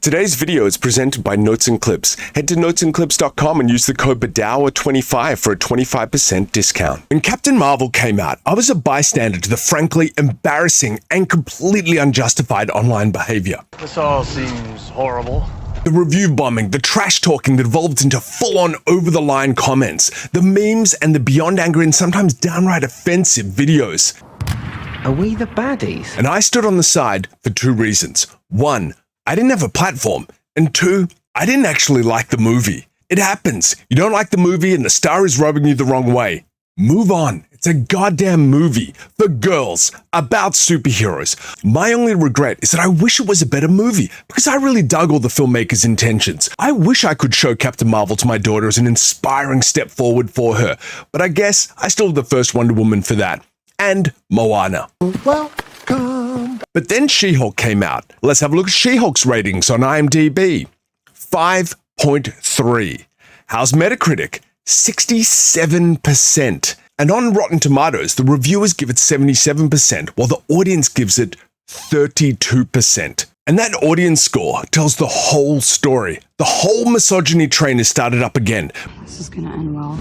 Today's video is presented by Notes and Clips. Head to notesandclips.com and use the code Badower25 for a 25% discount. When Captain Marvel came out, I was a bystander to the frankly embarrassing and completely unjustified online behavior. This all seems horrible. The review bombing, the trash talking that evolved into full-on over-the-line comments, the memes and the beyond angry and sometimes downright offensive videos. Are we the baddies? And I stood on the side for two reasons. One, I didn't have a platform. And two, I didn't actually like the movie. It happens. You don't like the movie and the star is rubbing you the wrong way. Move on. It's a goddamn movie for girls about superheroes. My only regret is that I wish it was a better movie because I really dug all the filmmaker's intentions. I wish I could show Captain Marvel to my daughter as an inspiring step forward for her, but I guess I still have the first Wonder Woman for that. And Moana. Welcome. But then She-Hulk came out. Let's have a look at She-Hulk's ratings on IMDb. 5.3. How's Metacritic? 67%. And on Rotten Tomatoes, the reviewers give it 77%, while the audience gives it 32%. And that audience score tells the whole story. The whole misogyny train has started up again. This is gonna end well.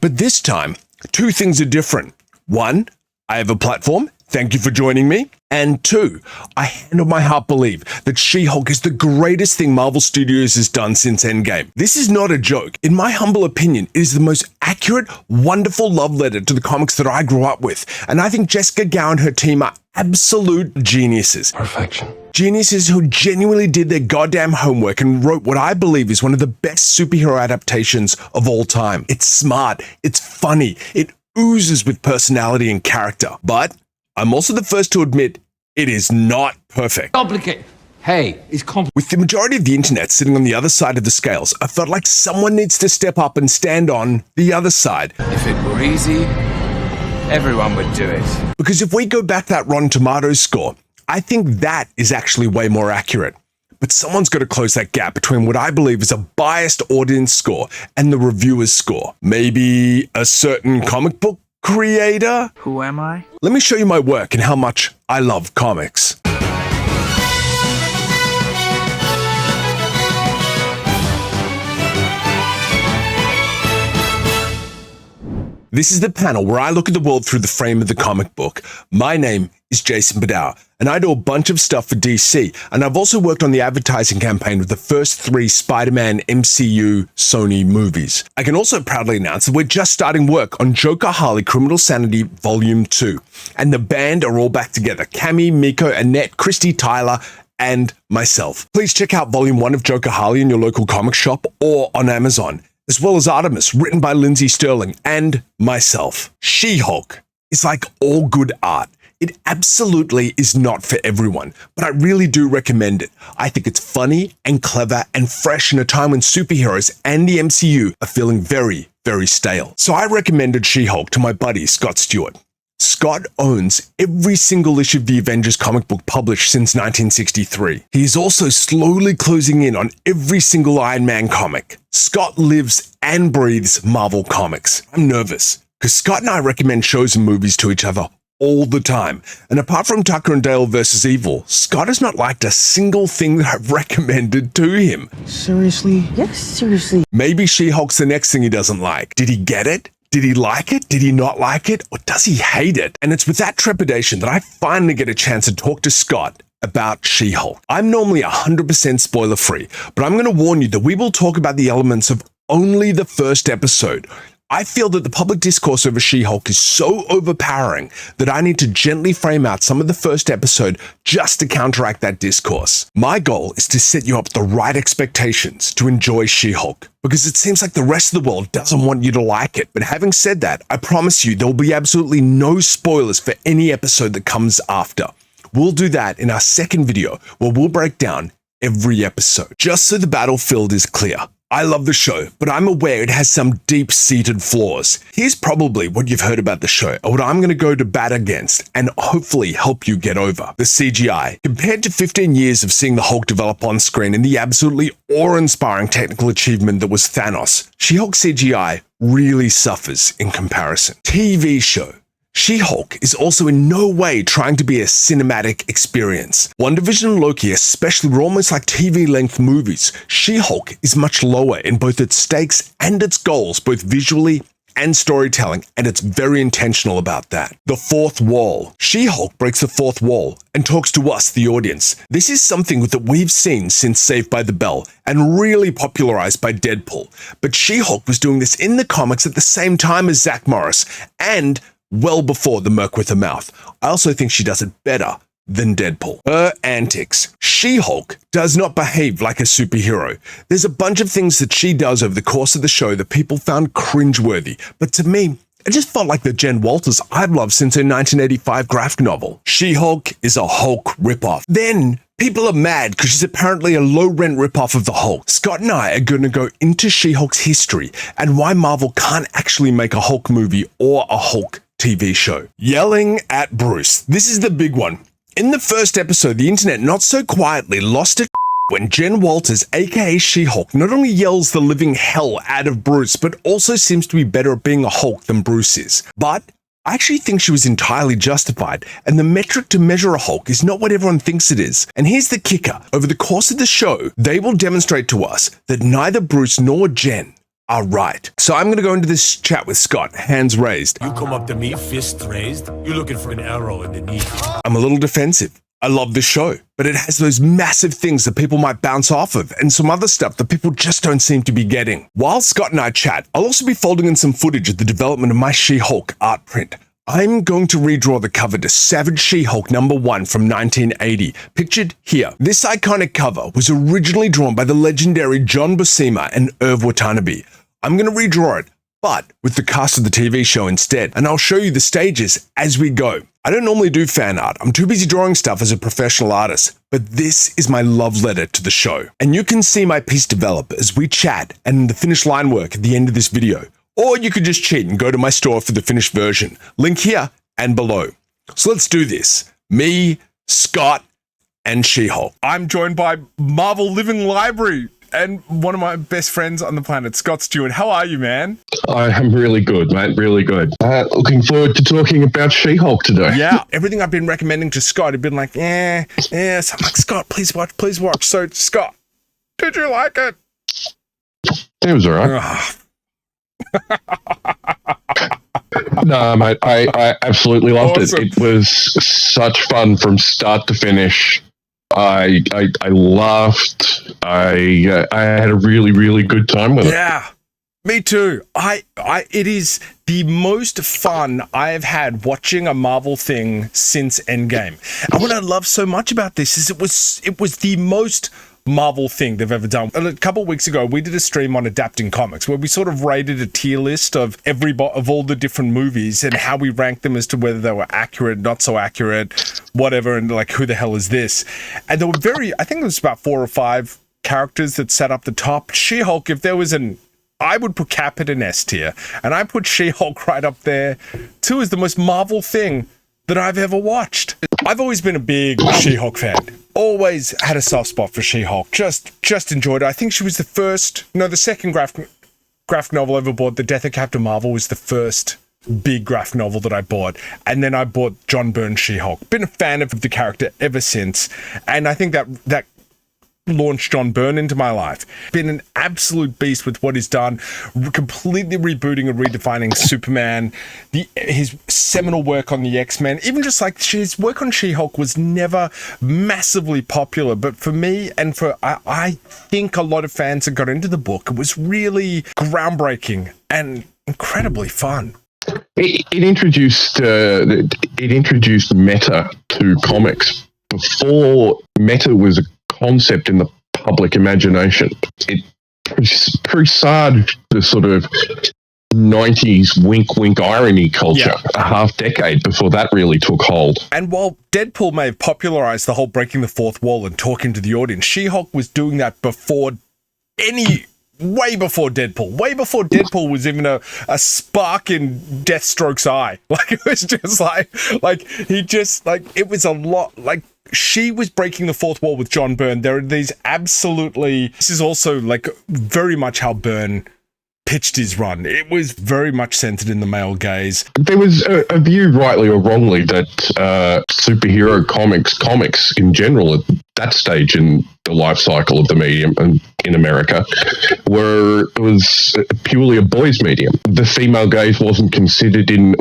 But this time, two things are different. One, I have a platform. Thank you for joining me. And two, I hand on my heart believe that She-Hulk is the greatest thing Marvel Studios has done since Endgame. This is not a joke. In my humble opinion, it is the most accurate, wonderful love letter to the comics that I grew up with. And I think Jessica Gao and her team are absolute geniuses. Perfection. Geniuses who genuinely did their goddamn homework and wrote what I believe is one of the best superhero adaptations of all time. It's smart. It's funny. It oozes with personality and character. But I'm also the first to admit it is not perfect. Complicated. Hey, it's complicated. With the majority of the internet sitting on the other side of the scales, I felt like someone needs to step up and stand on the other side. If it were easy, everyone would do it. Because if we go back that Rotten Tomatoes score, I think that is actually way more accurate. But someone's got to close that gap between what I believe is a biased audience score and the reviewer's score. Maybe a certain comic book creator? Who am I? Let me show you my work and how much I love comics. This is the panel where I look at the world through the frame of the comic book. My name is Jason Badower, and I do a bunch of stuff for DC, and I've also worked on the advertising campaign of the first 3 Spider-Man MCU Sony movies. I can also proudly announce that we're just starting work on Joker Harley Criminal Sanity Volume 2, and the band are all back together. Cammy, Miko, Annette, Christy, Tyler, and myself. Please check out Volume 1 of Joker Harley in your local comic shop or on Amazon, as well as Artemis, written by Lindsay Sterling, and myself. She-Hulk is like all good art. It absolutely is not for everyone, but I really do recommend it. I think it's funny and clever and fresh in a time when superheroes and the MCU are feeling very, very stale. So I recommended She-Hulk to my buddy, Scott Stuart. Scott owns every single issue of the Avengers comic book published since 1963. He is also slowly closing in on every single Iron Man comic. Scott lives and breathes Marvel Comics. I'm nervous, because Scott and I recommend shows and movies to each other all the time. And apart from Tucker and Dale vs. Evil, Scott has not liked a single thing that I've recommended to him. Seriously? Yes, seriously. Maybe She-Hulk's the next thing he doesn't like. Did he get it? Did he like it? Did he not like it? Or does he hate it? And it's with that trepidation that I finally get a chance to talk to Scott about She-Hulk. I'm normally 100% spoiler-free, but I'm going to warn you that we will talk about the elements of only the first episode. I feel that the public discourse over She-Hulk is so overpowering that I need to gently frame out some of the first episode just to counteract that discourse. My goal is to set you up the right expectations to enjoy She-Hulk, because it seems like the rest of the world doesn't want you to like it. But having said that, I promise you there will be absolutely no spoilers for any episode that comes after. We'll do that in our second video, where we'll break down every episode. Just so the battlefield is clear, I love the show, but I'm aware it has some deep-seated flaws. Here's probably what you've heard about the show, and what I'm going to go to bat against, and hopefully help you get over. The CGI. Compared to 15 years of seeing the Hulk develop on screen and the absolutely awe-inspiring technical achievement that was Thanos, She-Hulk CGI really suffers in comparison. TV show. She-Hulk is also in no way trying to be a cinematic experience. WandaVision and Loki especially were almost like TV-length movies. She-Hulk is much lower in both its stakes and its goals, both visually and storytelling, and it's very intentional about that. The fourth wall. She-Hulk breaks the fourth wall and talks to us, the audience. This is something that we've seen since Saved by the Bell and really popularized by Deadpool. But She-Hulk was doing this in the comics at the same time as Zach Morris and well before The Merc with a Mouth. I also think she does it better than Deadpool. Her antics. She-Hulk does not behave like a superhero. There's a bunch of things that she does over the course of the show that people found cringeworthy, but to me, it just felt like the Jen Walters I've loved since her 1985 graphic novel. She-Hulk is a Hulk ripoff. Then, people are mad because she's apparently a low-rent ripoff of the Hulk. Scott and I are going to go into She-Hulk's history and why Marvel can't actually make a Hulk movie or a Hulk TV show. Yelling at Bruce. This is the big one. In the first episode, the internet not so quietly lost it when Jen Walters, aka She-Hulk, not only yells the living hell out of Bruce, but also seems to be better at being a Hulk than Bruce is. But I actually think she was entirely justified, and the metric to measure a Hulk is not what everyone thinks it is. And here's the kicker. Over the course of the show, they will demonstrate to us that neither Bruce nor Jen are right. So I'm going to go into this chat with Scott, hands raised. You come up to me, fist raised, you're looking for an arrow in the knee. I'm a little defensive. I love the show, but it has those massive things that people might bounce off of and some other stuff that people just don't seem to be getting. While Scott and I chat, I'll also be folding in some footage of the development of my She-Hulk art print. I'm going to redraw the cover to Savage She-Hulk #1 from 1980, pictured here. This iconic cover was originally drawn by the legendary John Buscema and Irv Watanabe. I'm going to redraw it, but with the cast of the TV show instead, and I'll show you the stages as we go. I don't normally do fan art. I'm too busy drawing stuff as a professional artist, but this is my love letter to the show. And you can see my piece develop as we chat and the finished line work at the end of this video. Or you could just cheat and go to my store for the finished version. Link here and below. So let's do this. Me, Scott, and She-Hulk. I'm joined by Marvel Living Library and one of my best friends on the planet, Scott Stuart. How are you, man? I am really good, mate. Really good. Looking forward to talking about She-Hulk today. Yeah. Everything I've been recommending to Scott had been like, So I'm like, Scott, please watch, please watch. So, Scott, did you like it? It was all right. No, mate, I absolutely loved Awesome. it. It was such fun from start to finish. I laughed. I had a really, really good time with it. Yeah, me too. It is the most fun I have had watching a Marvel thing since Endgame. And what I love so much about this is it was the most Marvel thing they've ever done. A couple of weeks ago, we did a stream on Adapting Comics where we sort of rated a tier list of all the different movies and how we ranked them as to whether they were accurate, not so accurate, whatever, and like, who the hell is this? And there were I think there was about 4 or 5 characters that sat up the top. She-Hulk, if there was I would put Cap at an S tier, and I put She-Hulk right up there too as the most Marvel thing that I've ever watched. I've always been a big She-Hulk fan. Always had a soft spot for She-Hulk. Just enjoyed it. I think she was the second graphic novel I ever bought. The Death of Captain Marvel was the first big graphic novel that I bought. And then I bought John Byrne's She-Hulk. Been a fan of the character ever since. And I think that launched John Byrne into my life. Been an absolute beast with what he's done, completely rebooting and redefining Superman, his seminal work on the X-Men, even just like his work on She-Hulk was never massively popular, but for me and for I think a lot of fans that got into the book, it was really groundbreaking and incredibly fun. It introduced meta to comics before meta was a concept in the public imagination. It presaged the sort of 90s wink irony culture, a half decade before that really took hold. And while Deadpool may have popularized the whole breaking the fourth wall and talking to the audience, She-Hulk was doing that way before Deadpool. Way before Deadpool was even a spark in Deathstroke's eye. Like, it was just it was a lot, like, she was breaking the fourth wall with John Byrne. There are these this is also, like, very much how Byrne pitched his run. It was very much centered in the male gaze. There was a view, rightly or wrongly, that superhero comics in general, at that stage in the life cycle of the medium and in America, was purely a boys' medium. The female gaze wasn't considered in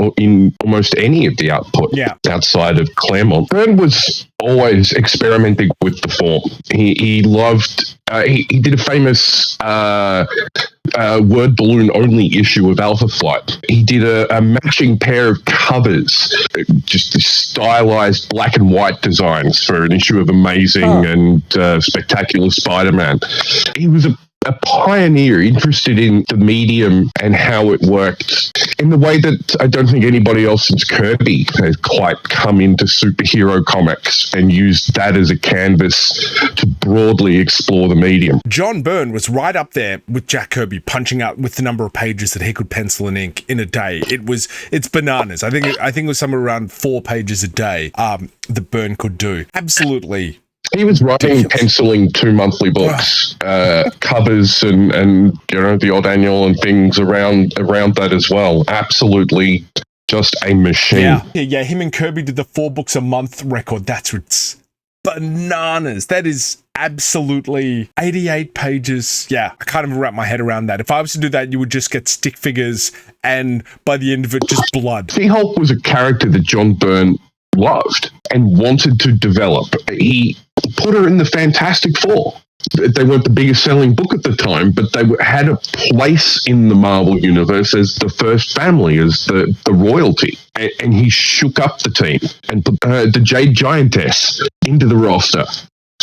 almost any of the output outside of Claremont. Byrne was always experimenting with the form. He loved. He did a famous word balloon only issue of Alpha Flight. He did a matching pair of covers, just stylized black and white designs for an issue of Amazing and Spectacular Spider-Man. He was a pioneer interested in the medium and how it worked in the way that I don't think anybody else since Kirby has quite come into superhero comics and used that as a canvas to broadly explore the medium. John Byrne was right up there with Jack Kirby, punching out with the number of pages that he could pencil and ink in a day. It's bananas. I think it was somewhere around 4 pages a day that Byrne could do. Absolutely. He was writing, penciling 2 monthly books, covers, and the odd annual and things around that as well. Absolutely, just a machine. Yeah. Him and Kirby did the 4 books a month record. It's bananas. That is absolutely 88 pages. Yeah, I can't even wrap my head around that. If I was to do that, you would just get stick figures, and by the end of it, just blood. She-Hulk was a character that John Byrne loved and wanted to develop. He put her in the Fantastic Four. They weren't the biggest selling book at the time, but they had a place in the Marvel Universe as the first family, as the royalty. And he shook up the team and put the Jade Giantess into the roster.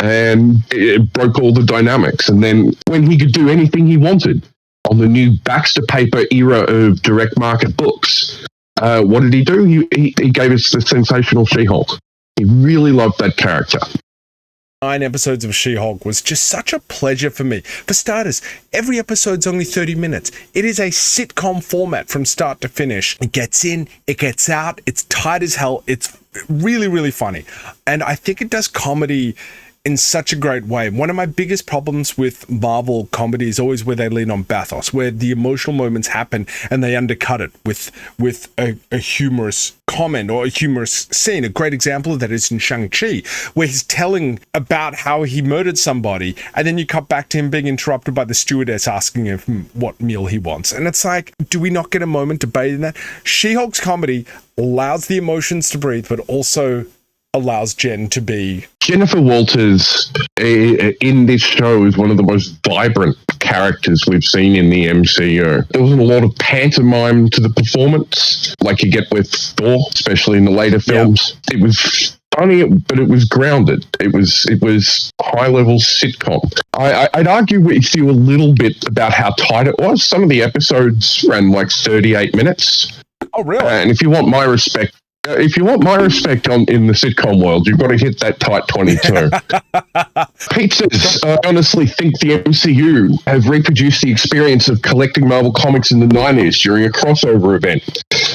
And it broke all the dynamics. And then when he could do anything he wanted on the new Baxter Paper era of direct market books, what did he do? He gave us the sensational She-Hulk. He really loved that character. 9 episodes of She-Hulk was just such a pleasure for me. For starters, every episode's only 30 minutes. It is a sitcom format from start to finish. It gets in, it gets out, it's tight as hell. It's really, really funny. And I think it does comedy in such a great way. One of my biggest problems with Marvel comedy is always where they lean on bathos, where the emotional moments happen and they undercut it with a humorous comment or a humorous scene. A great example of that is in Shang-Chi, where he's telling about how he murdered somebody, and then you cut back to him being interrupted by the stewardess asking him what meal he wants. And it's like, do we not get a moment to bathe in that? She-Hulk's comedy allows the emotions to breathe, but also allows Jen to be... Jennifer Walters in this show is one of the most vibrant characters we've seen in the MCU. There wasn't a lot of pantomime to the performance like you get with Thor, especially in the later films. It was funny, but it was grounded. It was high-level sitcom. I'd argue with you a little bit about how tight it was. Some of the episodes ran like 38 minutes. Oh, really? And if you want my respect, in the sitcom world, you've got to hit that tight 22. Pete says, I honestly think the MCU have reproduced the experience of collecting Marvel comics in the 90s during a crossover event.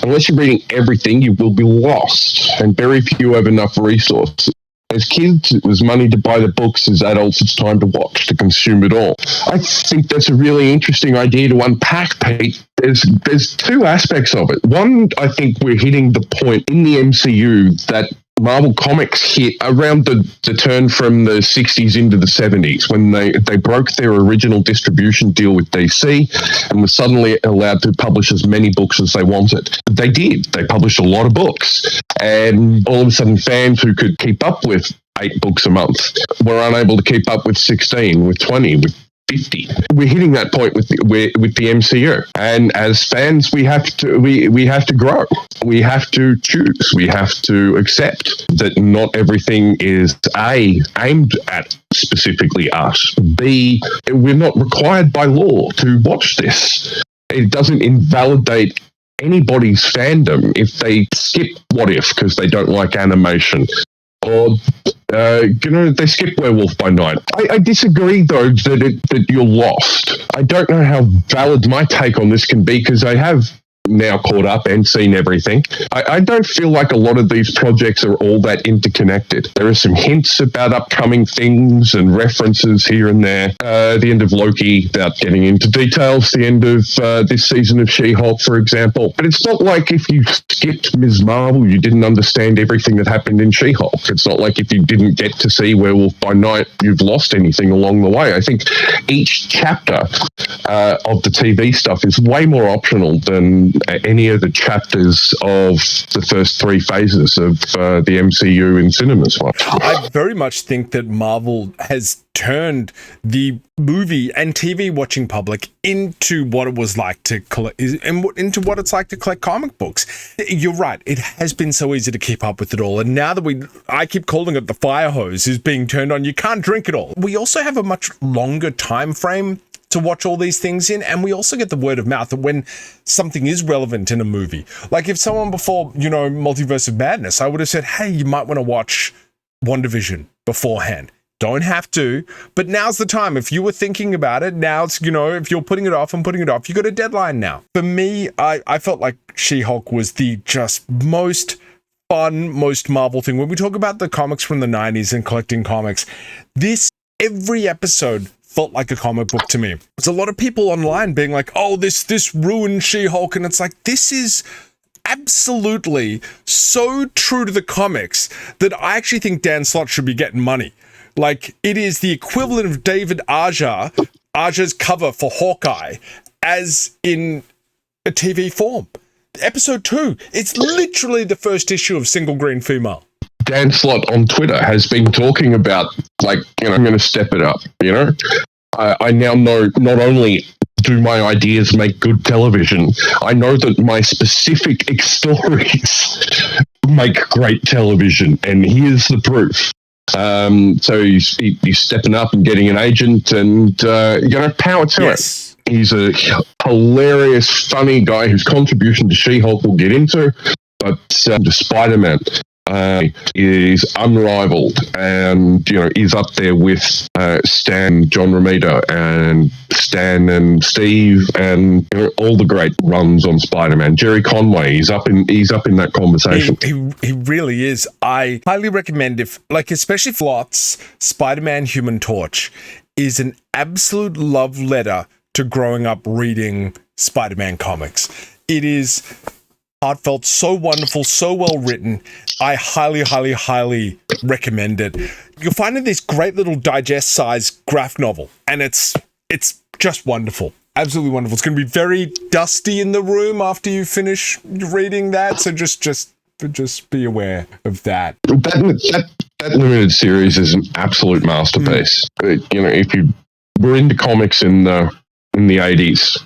Unless you're reading everything, you will be lost, and very few have enough resources. As kids, it was money to buy the books. As adults, it's time to watch, to consume it all. I think that's a really interesting idea to unpack, Pete. There's 2 aspects of it. One, I think we're hitting the point in the MCU that Marvel Comics hit around the turn from the 60s into the 70s, when they broke their original distribution deal with DC and were suddenly allowed to publish as many books as they wanted. They did. They published a lot of books. And all of a sudden, fans who could keep up with 8 books a month were unable to keep up with 16, with 20, with 50. We're hitting that point with the MCU, and as fans, we have to grow. We have to choose. We have to accept that not everything is A, aimed at specifically us. B, we're not required by law to watch this. It doesn't invalidate anybody's fandom if they skip What If because they don't like animation, or they skip Werewolf by Night. I disagree, though, that you're lost. I don't know how valid my take on this can be, because I have now caught up and seen everything. I don't feel like a lot of these projects are all that interconnected. There are some hints about upcoming things and references here and there. The end of Loki, without getting into details, the end of this season of She-Hulk, for example. But it's not like if you skipped Ms. Marvel, you didn't understand everything that happened in She-Hulk. It's not like if you didn't get to see Werewolf by Night, you've lost anything along the way. I think each chapter of the TV stuff is way more optional than any of the chapters of the first three phases of the MCU in cinemas. I very much think that Marvel has turned the movie and TV watching public into what it was like to collect, into what it's like to collect comic books. You're right. It has been so easy to keep up with it all. And now that I keep calling it the fire hose is being turned on, you can't drink it all. We also have a much longer time frame to watch all these things in, and we also get the word of mouth that when something is relevant in a movie, like if someone before, Multiverse of Madness, I would have said, hey, you might want to watch WandaVision beforehand. Don't have to, but now's the time. If you were thinking about it, now it's, if you're putting it off, you got a deadline now. For me, I felt like She-Hulk was the just most fun, most Marvel thing. When we talk about the comics from the 90s and collecting comics, every episode felt like a comic book to me. There's a lot of people online being like, oh, this ruined She-Hulk, and it's like, this is absolutely so true to the comics that I actually think Dan Slott should be getting money. Like, it is the equivalent of David Aja's cover for Hawkeye as in a TV form. Episode 2, it's literally the first issue of Single Green Female. Dan Slott on Twitter has been talking about, I'm going to step it up, I now know not only do my ideas make good television, I know that my specific stories make great television, and here's the proof. So he's stepping up and getting an agent, and power to it. He's a hilarious, funny guy whose contribution to She-Hulk we'll get into, but to Spider-Man is unrivaled, and is up there with Stan, John Romita, and Stan and Steve, and all the great runs on Spider-Man. Jerry Conway, he's up in that conversation. He really is. I highly recommend especially Flott's Spider-Man Human Torch is an absolute love letter to growing up reading Spider-Man comics. It is heartfelt, so wonderful, so well written. I highly, highly, highly recommend it. You'll find it this great little digest-sized graphic novel, and it's just wonderful. Absolutely wonderful. It's going to be very dusty in the room after you finish reading that, so just be aware of that. That limited series is an absolute masterpiece. If you were into comics in the 80s,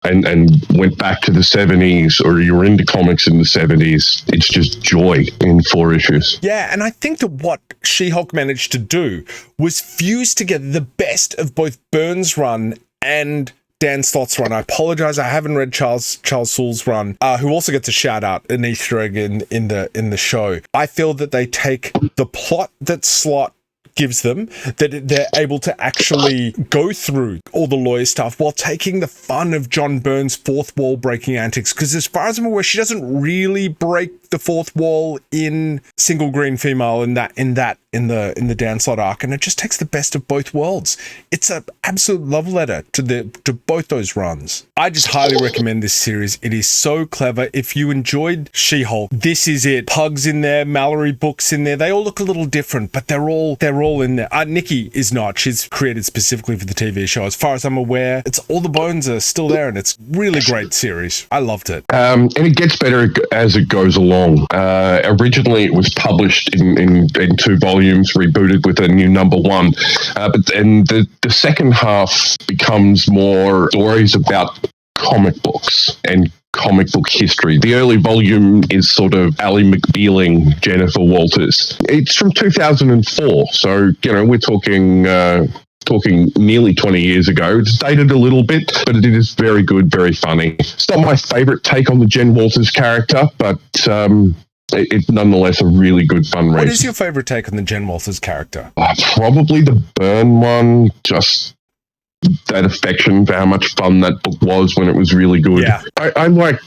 and went back to the 70s, or you were into comics in the 70s, it's just joy in 4 issues. Yeah, and I think that what She-Hulk managed to do was fuse together the best of both Byrne's run and Dan Slott's run. I apologize, I haven't read Charles Soule's run, who also gets a shout out, an Easter egg in the show. I feel that they take the plot that Slott gives them, that they're able to actually go through all the lawyer stuff while taking the fun of John Byrne's fourth wall breaking antics. Because as far as I'm aware, she doesn't really break the fourth wall in Single Green Female in the Dan Slott arc, and it just takes the best of both worlds. It's an absolute love letter to both those runs. I just highly recommend this series. It is so clever. If you enjoyed She-Hulk, this is it. Pug's in there, Mallory Book's in there. They all look a little different, but they're all in there. Nikki is not. She's created specifically for the TV show. As far as I'm aware, all the bones are still there, and it's really great series. I loved it. And it gets better as it goes along. Originally, it was published in 2 volumes, rebooted with a new number 1. But then the second half becomes more stories about comic books and comic book history. The early volume is sort of Ally McBealing, Jennifer Walters. It's from 2004, so we're talking nearly 20 years ago. It's dated a little bit, but it is very good, very funny. It's not my favorite take on the Jen Walters character, but it's nonetheless a really good fun read. What is your favorite take on the Jen Walters character? Probably the Byrne one, just that affection for how much fun that book was when it was really good. Yeah. I like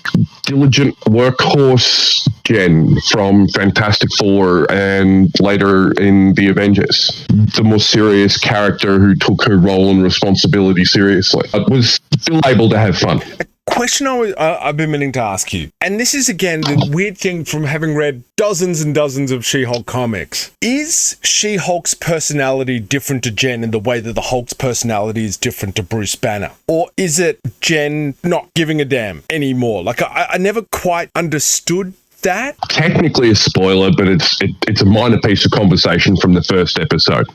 diligent workhorse Jen from Fantastic Four and later in the Avengers. The more serious character who took her role and responsibility seriously. But was still able to have fun. Question I've been meaning to ask you, and this is again the weird thing from having read dozens and dozens of She-Hulk comics. Is She-Hulk's personality different to Jen in the way that the Hulk's personality is different to Bruce Banner? Or is it Jen not giving a damn anymore? Like, I never quite understood that. Technically a spoiler, but it's a minor piece of conversation from the first episode.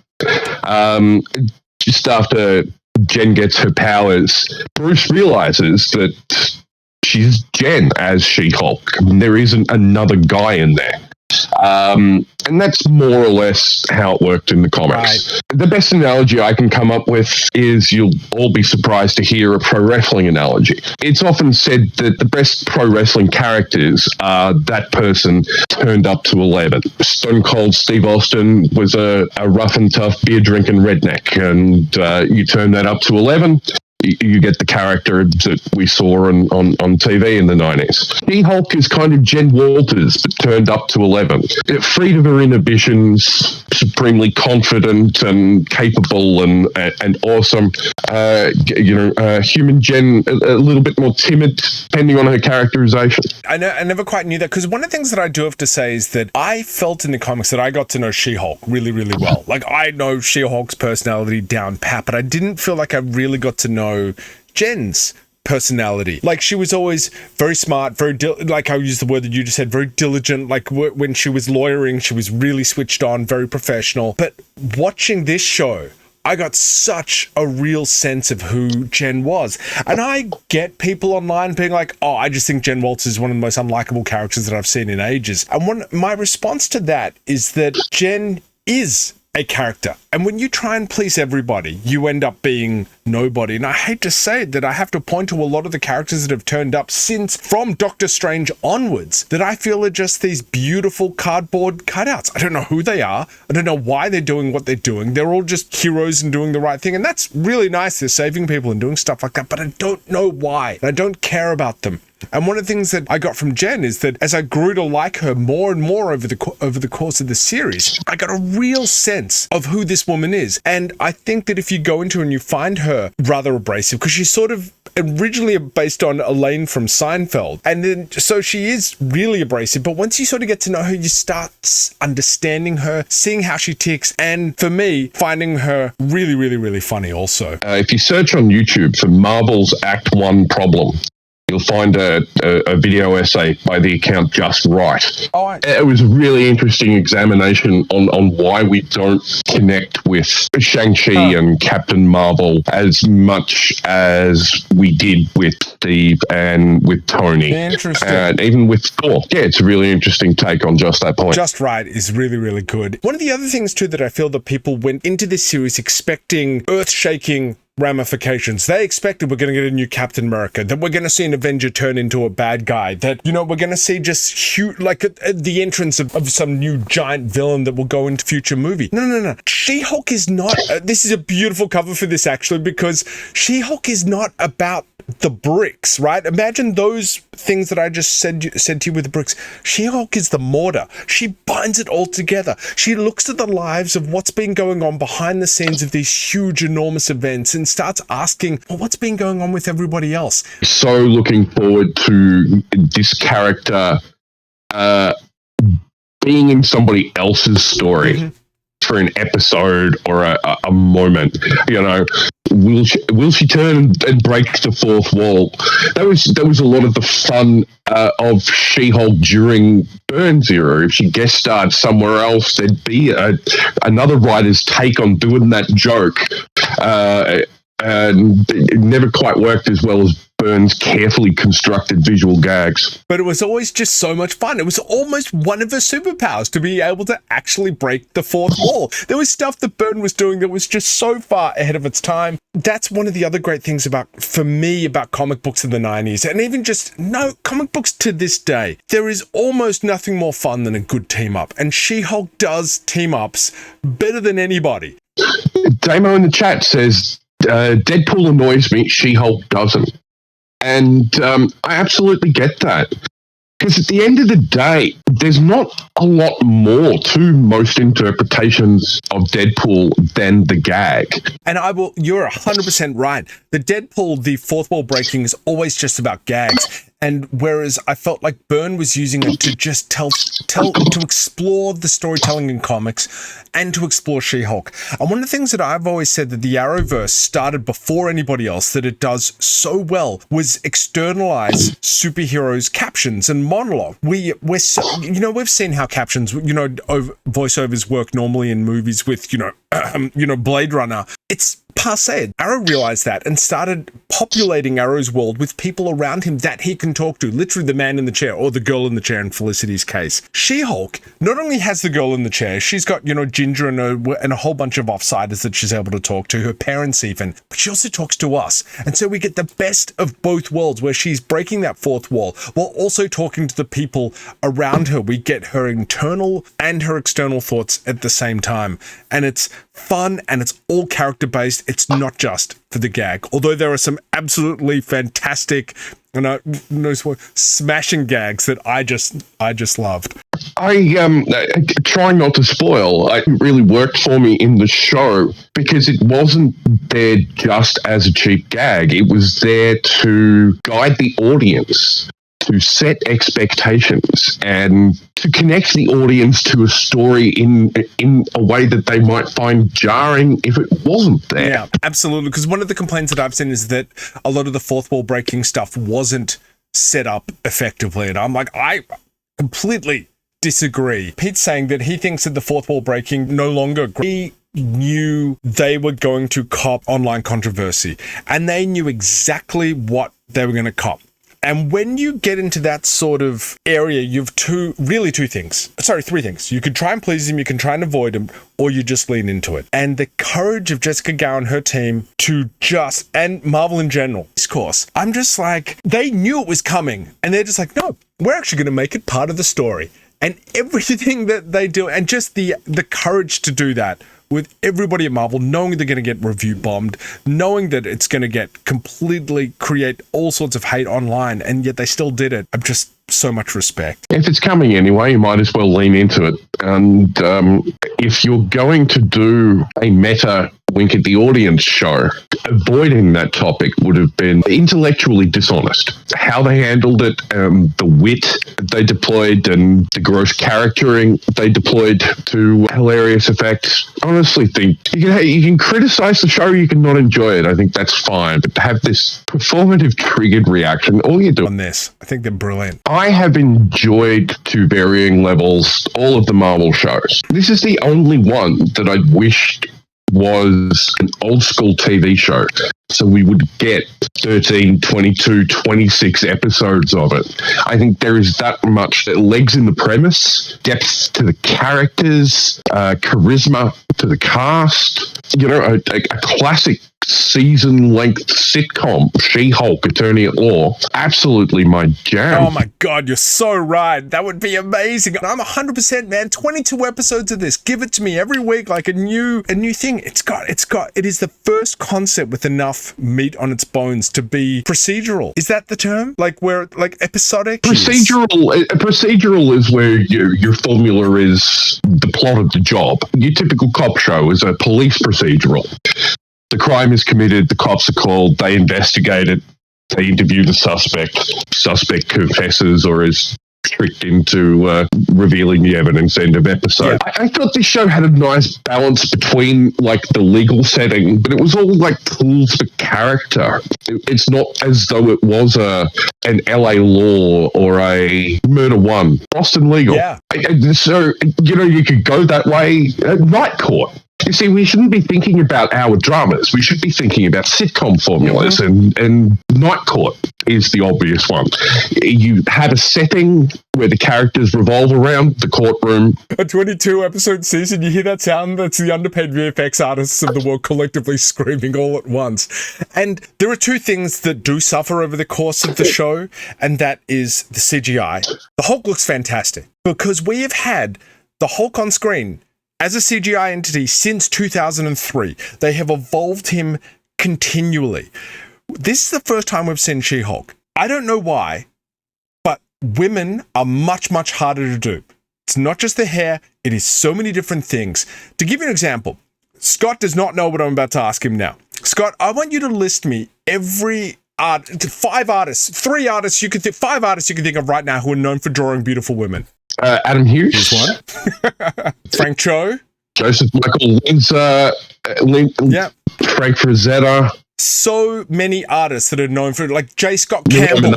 Just after Jen gets her powers, Bruce realizes that she's Jen as She-Hulk. There isn't another guy in there. And that's more or less how it worked in the comics. Right. The best analogy I can come up with is, you'll all be surprised to hear, a pro wrestling analogy. It's often said that the best pro wrestling characters are that person turned up to 11. Stone Cold Steve Austin was a rough and tough beer drinking redneck, and you turn that up to 11, you get the character that we saw on TV in the 90s. She-Hulk is kind of Jen Walters, but turned up to 11. Freed of her inhibitions, supremely confident and capable and awesome. Human Jen, a little bit more timid, depending on her characterization. I never quite knew that, because one of the things that I do have to say is that I felt in the comics that I got to know She-Hulk really, really well. Like, I know She-Hulk's personality down pat, but I didn't feel like I really got to know Jen's personality. Like, she was always very smart, like I use the word that you just said, very diligent. Like, when she was lawyering, she was really switched on, very professional. But watching this show, I got such a real sense of who Jen was. And I get people online being like, oh, I just think Jen Walters is one of the most unlikable characters that I've seen in ages. And my response to that is that Jen is a character. And when you try and please everybody, you end up being nobody. And I hate to say it, that I have to point to a lot of the characters that have turned up from Doctor Strange onwards, that I feel are just these beautiful cardboard cutouts. I don't know who they are. I don't know why they're doing what they're doing. They're all just heroes and doing the right thing. And that's really nice. They're saving people and doing stuff like that, but I don't know why. I don't care about them. And one of the things that I got from Jen is that as I grew to like her more and more over the course of the series, I got a real sense of who this woman is. And I think that if you go into her and you find her rather abrasive, because she's sort of originally based on Elaine from Seinfeld, and then so she is really abrasive, but once you sort of get to know her, you start understanding her, seeing how she ticks, and for me, finding her really, really, really funny also. If you search on YouTube for Marvel's Act 1 problem, you'll find a video essay by the account Just Right. It was a really interesting examination on why we don't connect with Shang-Chi and Captain Marvel as much as we did with Steve and with Tony. Interesting. And even with Thor. Yeah, it's a really interesting take on just that point. Just Right is really, really good. One of the other things, too, that I feel that people went into this series expecting earth-shaking ramifications. They expected we're going to get a new Captain America, that we're going to see an Avenger turn into a bad guy, that, we're going to see just huge, like the entrance of some new giant villain that will go into future movie. No. She-Hulk is not, this is a beautiful cover for this actually, because She-Hulk is not about the bricks, right? Imagine those things that I just said to you with the bricks. She-Hulk is the mortar. She binds it all together. She looks at the lives of what's been going on behind the scenes of these huge, enormous events and starts asking, well, what's been going on with everybody else? So looking forward to this character being in somebody else's story. For an episode or a moment, will she turn and break the fourth wall? That was a lot of the fun of She-Hulk during Byrne's era. If she guest starred somewhere else, there'd be another writer's take on doing that joke. And it never quite worked as well as Byrne's carefully constructed visual gags. But it was always just so much fun. It was almost one of her superpowers to be able to actually break the fourth wall. There was stuff that Byrne was doing that was just so far ahead of its time. That's one of the other great things about comic books in the 90s, and even just comic books to this day. There is almost nothing more fun than a good team up, and She-Hulk does team ups better than anybody. Damo in the chat says Deadpool annoys me, She-Hulk doesn't. And I absolutely get that. Because at the end of the day, there's not a lot more to most interpretations of Deadpool than the gag. And you're 100% right. The Deadpool, the fourth wall breaking is always just about gags. And whereas I felt like Byrne was using it to just to explore the storytelling in comics and to explore She-Hulk. And one of the things that I've always said that the Arrowverse started before anybody else that it does so well was externalize superheroes' captions and monologue. We've seen how captions, voiceovers work normally in movies with, Blade Runner. It's passé. Arrow realized that and started populating Arrow's world with people around him that he can talk to. Literally the man in the chair or the girl in the chair in Felicity's case. She-Hulk not only has the girl in the chair, she's got, Ginger and a whole bunch of offsiders that she's able to talk to, her parents even, but she also talks to us. And so we get the best of both worlds where she's breaking that fourth wall while also talking to the people around her. We get her internal and her external thoughts at the same time. And it's fun and it's all character based. It's not just for the gag, although there are some absolutely fantastic smashing gags that I just loved. I trying not to spoil. It really worked for me in the show because it wasn't there just as a cheap gag. It was there to guide the audience, to set expectations and to connect the audience to a story in a way that they might find jarring if it wasn't there. Yeah, absolutely. Because one of the complaints that I've seen is that a lot of the fourth wall breaking stuff wasn't set up effectively. And I'm like, I completely disagree. Pete's saying that he thinks that the fourth wall breaking no longer he knew they were going to cop online controversy and they knew exactly what they were going to cop. And when you get into that sort of area, you've three things. You could try and please him, you can try and avoid him, or you just lean into it. And the courage of Jessica Gao and her team and Marvel in general, of course, I'm just like, they knew it was coming. And they're just like, no, we're actually going to make it part of the story. And everything that they do, and just the courage to do that with everybody at Marvel, knowing they're going to get review bombed, knowing that it's going to create all sorts of hate online, and yet they still did it. I'm just so much respect. If it's coming anyway, you might as well lean into it. And if you're going to do a meta wink at the audience show, avoiding that topic would have been intellectually dishonest. How they handled it, the wit they deployed and the gross charactering they deployed to hilarious effects. I honestly think you can criticize the show, you can not enjoy it. I think that's fine. But to have this performative triggered reaction, all you do on this, I think they're brilliant. I have enjoyed to varying levels all of the Marvel shows. This is the only one that I wished was an old school TV show. So we would get 13, 22, 26 episodes of it. I think there is that much legs in the premise, depth to the characters, charisma to the cast. A classic season-length sitcom, She-Hulk, Attorney at Law. Absolutely my jam. Oh my God, you're so right. That would be amazing. I'm 100%, man. 22 episodes of this. Give it to me every week like a new thing. It is the first concept with enough meat on its bones to be procedural. Is that the term? Like episodic? Procedural is where your formula is the plot of the job. Your typical cop show is a police procedural. The crime is committed, the cops are called, they investigate it, they interview the suspect. Suspect confesses or is tricked into revealing the evidence. End of episode. Yeah. I thought this show had a nice balance between the legal setting, but it was all tools for character. It's not as though it was an LA Law or a Murder One, Boston Legal. Yeah. So you could go that way. Night Court. You see, we shouldn't be thinking about our dramas. We should be thinking about sitcom formulas, and Night Court is the obvious one. You have a setting where the characters revolve around the courtroom. A 22-episode season, you hear that sound? That's the underpaid VFX artists of the world collectively screaming all at once. And there are two things that do suffer over the course of the show, and that is the CGI. The Hulk looks fantastic because we have had the Hulk on screen as a CGI entity since 2003. They have evolved him continually. This is the first time we've seen She-Hulk. I don't know why, but women are much, much harder to do. It's not just the hair, it is so many different things. To give you an example, Scott does not know what I'm about to ask him now. Scott, I want you to list me five artists you can think of right now who are known for drawing beautiful women. Adam Hughes. Here's one. Frank Cho. Joseph Michael Windsor. Yeah. Frank Frazetta. So many artists that are known for, like J. Scott Campbell.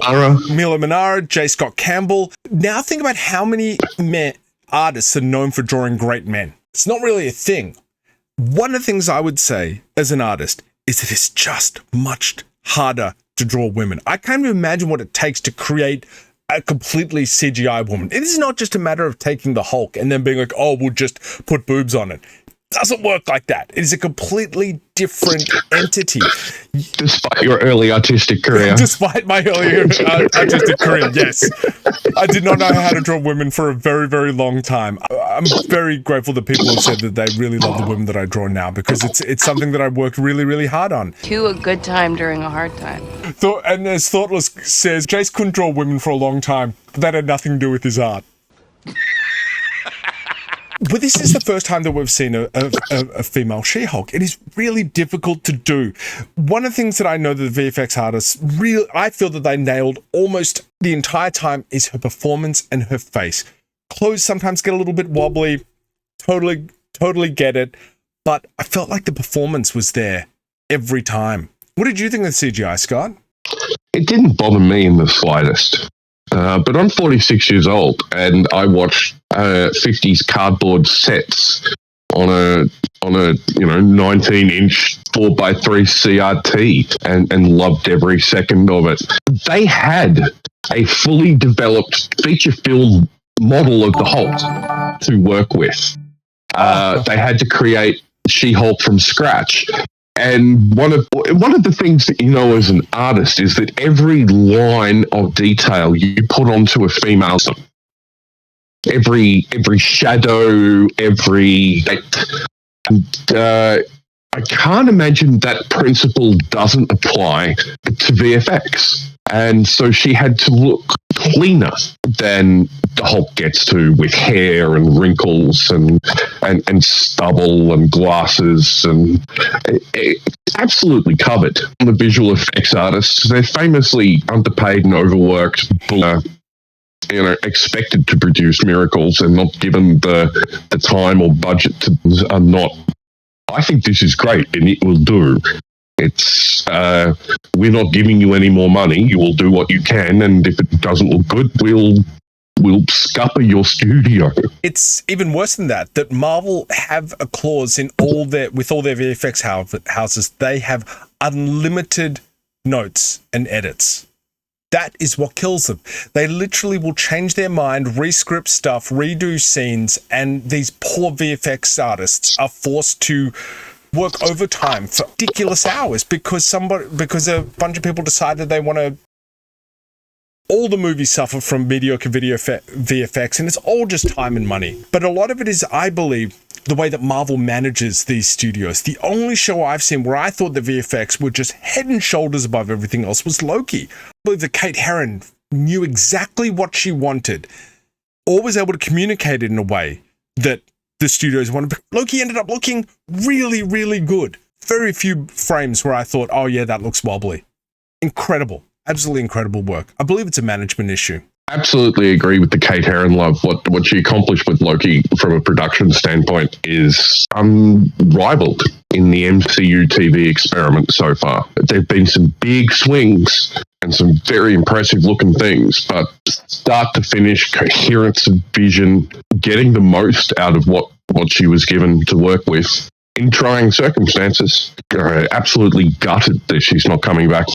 Mila Manara, J. Scott Campbell. Now think about how many artists are known for drawing great men. It's not really a thing. One of the things I would say as an artist is that it's just much harder to draw women. I can't even imagine what it takes to create a completely CGI woman. It is not just a matter of taking the Hulk and then being like, oh, we'll just put boobs on it. It doesn't work like that. It is a completely different entity. Despite your early artistic career. Despite my earlier artistic career, yes. I did not know how to draw women for a very, very long time. I'm very grateful that people have said that they really love the women that I draw now, because it's something that I worked really, really hard on. To a good time during a hard time. And as Thoughtless says, Jace couldn't draw women for a long time, but that had nothing to do with his art. But this is the first time that we've seen a female She-Hulk. It is really difficult to do. One of the things that I know that the VFX artists I feel that they nailed almost the entire time is her performance and her face. Clothes sometimes get a little bit wobbly. Totally get it. But I felt like the performance was there every time. What did you think of the CGI, Scott? It didn't bother me in the slightest. But I'm 46 years old, and I watched 50s cardboard sets on a 19-inch 4x3 CRT, and loved every second of it. They had a fully developed feature film model of the Hulk to work with. They had to create She-Hulk from scratch. And one of the things that you know as an artist is that every line of detail you put onto a female, every shadow, I can't imagine that principle doesn't apply to VFX. And so she had to look cleaner than the Hulk gets to, with hair and wrinkles and stubble and glasses, and absolutely covered. The visual effects artists, they're famously underpaid and overworked, expected to produce miracles and not given the time or budget are not. I think this is great and it will do. It's we're not giving you any more money. You will do what you can, and if it doesn't look good, we'll scupper your studio. It's even worse than that. That Marvel have a clause in with all their VFX houses. They have unlimited notes and edits. That is what kills them. They literally will change their mind, rescript stuff, redo scenes, and these poor VFX artists are forced to work overtime for ridiculous hours because a bunch of people decided they want to. All the movies suffer from mediocre VFX, and it's all just time and money. But a lot of it is, I believe, the way that Marvel manages these studios. The only show I've seen where I thought the VFX were just head and shoulders above everything else was Loki. I believe that Kate Herron knew exactly what she wanted, or was able to communicate it in a way that the studios wanted. Loki ended up looking really, really good. Very few frames where I thought, oh yeah, that looks wobbly. Incredible. Absolutely incredible work. I believe it's a management issue. Absolutely agree with the Kate Herron love. What she accomplished with Loki from a production standpoint is unrivaled in the MCU TV experiment so far. There have been some big swings and some very impressive looking things, but start to finish, coherence of vision, getting the most out of what she was given to work with in trying circumstances. Absolutely gutted that she's not coming back.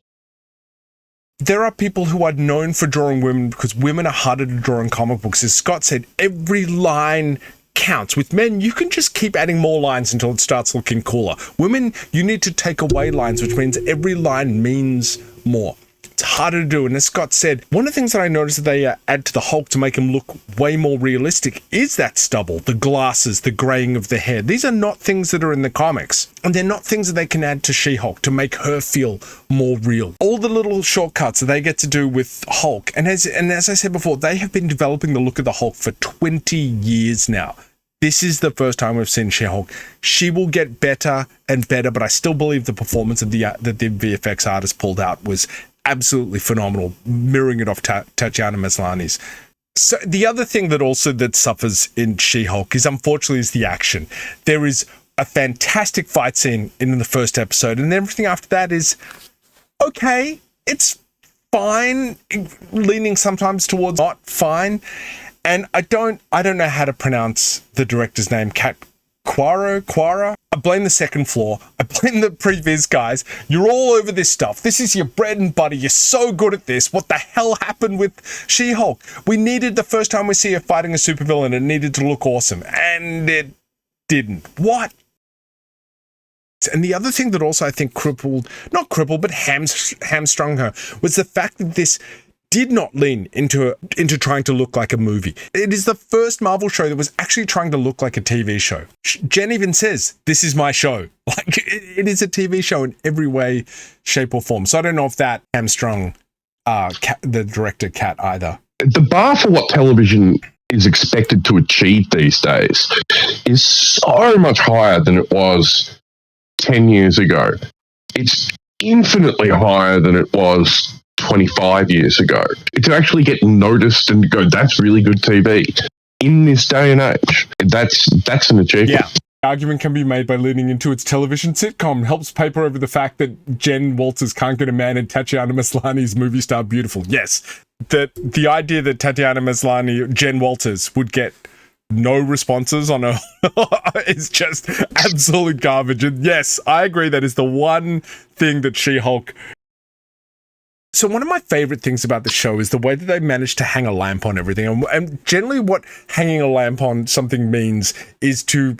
There are people who are known for drawing women because women are harder to draw in comic books. As Scott said, every line counts. With men, you can just keep adding more lines until it starts looking cooler. Women, you need to take away lines, which means every line means more. It's harder to do. And as Scott said, one of the things that I noticed that they add to the Hulk to make him look way more realistic is that stubble, the glasses, the graying of the hair. These are not things that are in the comics. And they're not things that they can add to She-Hulk to make her feel more real. All the little shortcuts that they get to do with Hulk. And as I said before, they have been developing the look of the Hulk for 20 years now. This is the first time we've seen She-Hulk. She will get better and better, but I still believe the performance of that the VFX artist pulled out was absolutely phenomenal, mirroring it off Tatiana Maslany's. So the other thing that suffers in She-Hulk is, unfortunately, is the action. There is a fantastic fight scene in the first episode, and everything after that is okay. It's fine, leaning sometimes towards not fine. And I don't know how to pronounce the director's name, Kat Quara. I blame the second floor. I blame the previs guys. You're all over this stuff. This is your bread and butter. You're so good at this. What the hell happened with She-Hulk? We needed, the first time we see her fighting a supervillain, it needed to look awesome. And it didn't. What? And the other thing that also I think hamstrung her was the fact that this did not lean into trying to look like a movie. It is the first Marvel show that was actually trying to look like a TV show. Jen even says, "This is my show." Like, it is a TV show in every way, shape, or form. So I don't know if that hamstrung the director, Kat, either. The bar for what television is expected to achieve these days is so much higher than it was 10 years ago. It's infinitely higher than it was 25 years ago. To actually get noticed and go, that's really good TV in this day and age, that's an achievement. Yeah. Argument can be made by leaning into its television sitcom helps paper over the fact that Jen Walters can't get a man in Tatiana Maslany's movie star beautiful. Yes, the idea that Tatiana Maslany, Jen Walters, would get no responses on her is just absolute garbage. And yes, I agree, that is the one thing that She-Hulk. So one of my favorite things about the show is the way that they managed to hang a lamp on everything. And generally what hanging a lamp on something means is to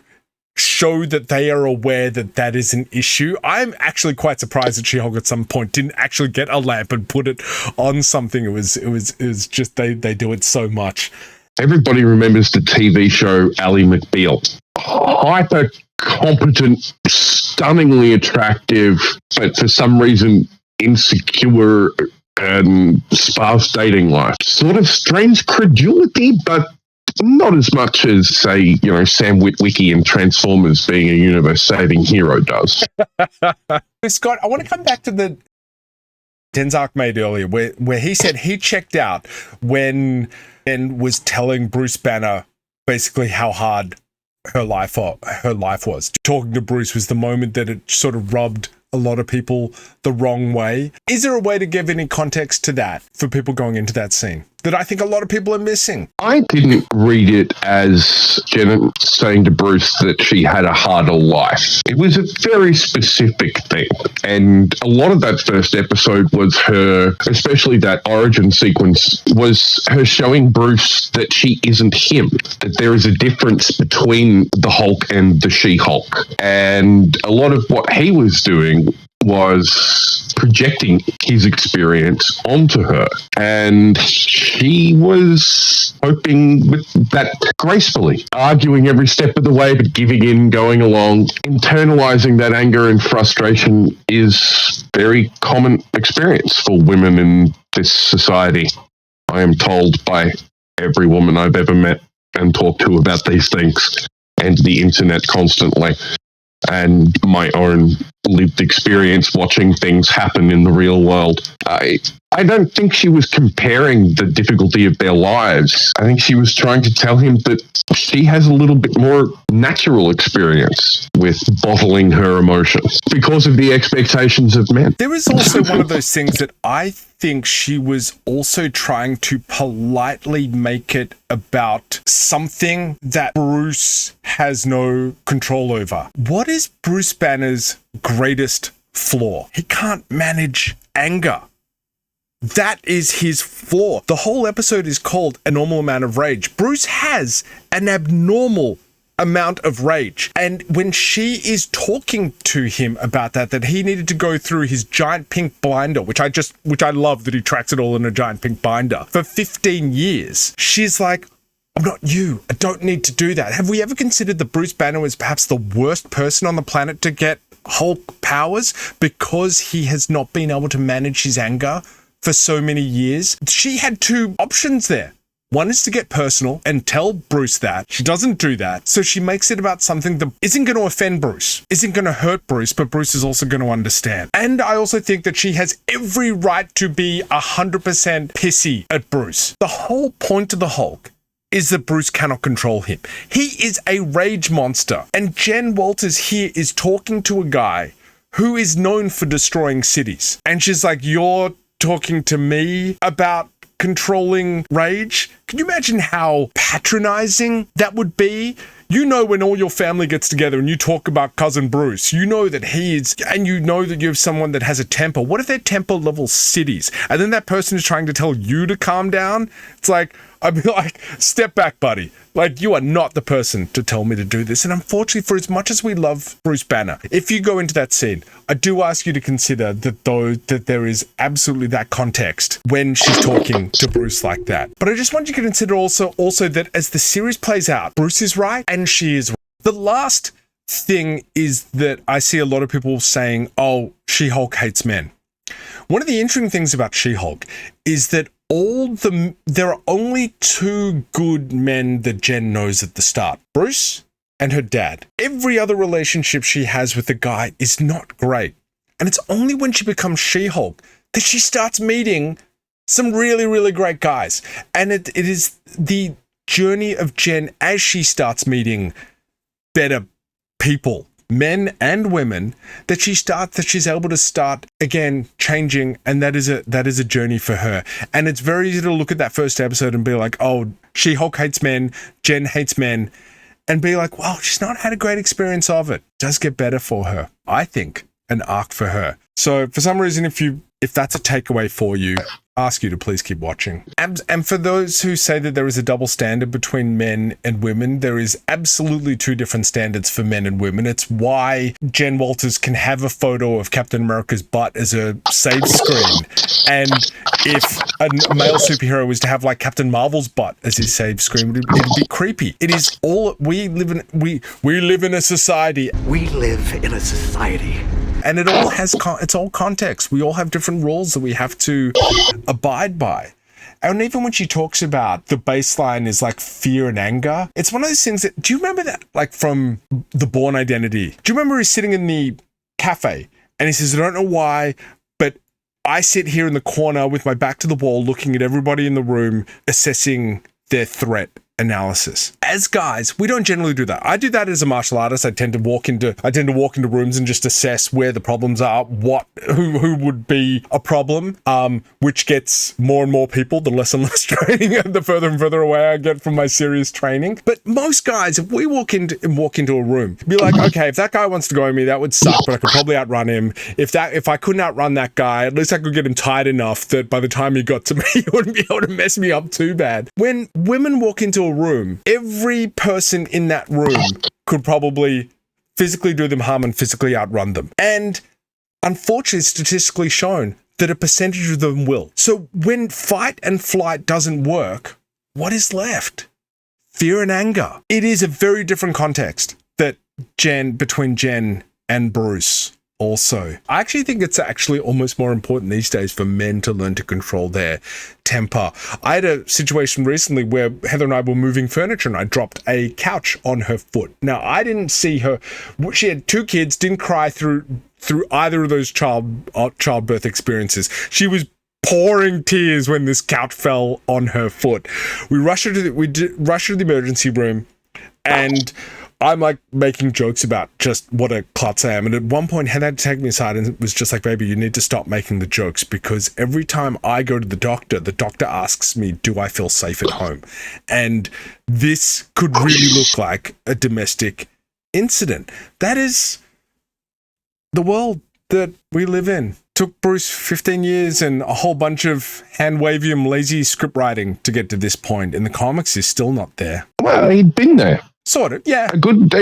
show that they are aware that that is an issue. I'm actually quite surprised that She-Hulk at some point didn't actually get a lamp and put it on something. It was just, they do it so much. Everybody remembers the TV show Ally McBeal. Hyper competent, stunningly attractive, but for some reason insecure and sparse dating life. Sort of strange credulity, but not as much as, say, Sam Witwicky in Transformers being a universe-saving hero does. Scott, I want to come back to the Denzark made earlier, where he said he checked out when Ben was telling Bruce Banner basically how hard her life was. Talking to Bruce was the moment that it sort of rubbed a lot of people the wrong way. Is there a way to give any context to that for people going into that scene that I think a lot of people are missing? I didn't read it as Jenna saying to Bruce that she had a harder life. It was a very specific thing. And a lot of that first episode was her, especially that origin sequence, was her showing Bruce that she isn't him, that there is a difference between the Hulk and the She-Hulk. And a lot of what he was doing was projecting his experience onto her, and she was coping with that gracefully, arguing every step of the way, but giving in, going along. Internalizing that anger and frustration is very common experience for women in this society. I am told by every woman I've ever met and talked to about these things, and the internet constantly, and my own lived experience watching things happen in the real world. I don't think she was comparing the difficulty of their lives. I think she was trying to tell him that she has a little bit more natural experience with bottling her emotions because of the expectations of men. There is also one of those things that I think she was also trying to politely make it about something that Bruce has no control over. What is Bruce Banner's greatest flaw? He can't manage anger. That is his flaw. The whole episode is called A Normal Amount of Rage. Bruce has an abnormal amount of rage. And when she is talking to him about that he needed to go through his giant pink binder, which I love that he tracks it all in a giant pink binder for 15 years. She's like, I'm not you. I don't need to do that. Have we ever considered that Bruce Banner is perhaps the worst person on the planet to get Hulk powers because he has not been able to manage his anger for so many years? She had two options there. One is to get personal and tell Bruce that. She doesn't do that. So she makes it about something that isn't going to offend Bruce, isn't going to hurt Bruce, but Bruce is also going to understand. And I also think that she has every right to be 100% pissy at Bruce. The whole point of the Hulk is that Bruce cannot control him. He is a rage monster. And Jen Walters here is talking to a guy who is known for destroying cities. And she's like, you're talking to me about controlling rage? Can you imagine how patronizing that would be? You know, when all your family gets together and you talk about cousin Bruce, you know that and you know that you have someone that has a temper. What if their temper levels cities? And then that person is trying to tell you to calm down? It's like, I'd be like, step back, buddy. Like, you are not the person to tell me to do this. And unfortunately, for as much as we love Bruce Banner, if you go into that scene, I do ask you to consider that there is absolutely that context when she's talking to Bruce like that. But I just want you to consider also that as the series plays out, Bruce is right and she is right. The last thing is that I see a lot of people saying, oh, She-Hulk hates men. One of the interesting things about She-Hulk is that there are only two good men that Jen knows at the start. Bruce and her dad. Every other relationship she has with the guy is not great. And it's only when she becomes She-Hulk that she starts meeting some really, really great guys. And it is the journey of Jen as she starts meeting better people, men and women, that she's able to start again changing, and that is a journey for her. And it's very easy to look at that first episode and be like, oh, She-Hulk hates men, Jen hates men, and be like, well, she's not had a great experience of it. It does get better for her. I think an arc for her. So for some reason, if that's a takeaway for you, ask you to please keep watching. And for those who say that there is a double standard between men and women, there is absolutely two different standards for men and women. It's why Jen Walters can have a photo of Captain America's butt as a save screen. And if a male superhero was to have like Captain Marvel's butt as his save screen, it'd be creepy. It is all we live in a society. We live in a society. And it all has, it's all context. We all have different rules that we have to abide by. And even when she talks about the baseline is like fear and anger, it's one of those things that, do you remember that, like from The Bourne Identity? Do you remember he's sitting in the cafe and he says, I don't know why, but I sit here in the corner with my back to the wall, looking at everybody in the room, assessing their threat analysis. As guys, we don't generally do that. I do that as a martial artist. I tend to walk into rooms and just assess where the problems are, who would be a problem, which gets more and more people the less and less training and the further and further away I get from my serious training. But most guys, if we walk into a room, be like, okay, if that guy wants to go at me, that would suck, but I could probably outrun him. If I couldn't outrun that guy, at least I could get him tired enough that by the time he got to me, he wouldn't be able to mess me up too bad. When women walk into a room, every person in that room could probably physically do them harm and physically outrun them. And unfortunately, it's statistically shown that a percentage of them will. So when fight and flight doesn't work, what is left? Fear and anger. It is a very different context between Jen and Bruce. Also, I actually think it's actually almost more important these days for men to learn to control their temper. I had a situation recently where Heather and I were moving furniture and I dropped a couch on her foot. Now, I didn't see her. She had two kids, didn't cry through either of those childbirth experiences. She was pouring tears when this couch fell on her foot. We rushed her to the emergency room, and I'm like making jokes about just what a klutz I am. And at one point, Heather had to take me aside and was just like, baby, you need to stop making the jokes, because every time I go to the doctor asks me, do I feel safe at home? And this could really look like a domestic incident. That is the world that we live in. Took Bruce 15 years and a whole bunch of hand-wavium lazy script writing to get to this point. In the comics, he's still not there. Well, he'd been there. Sort of, yeah. A good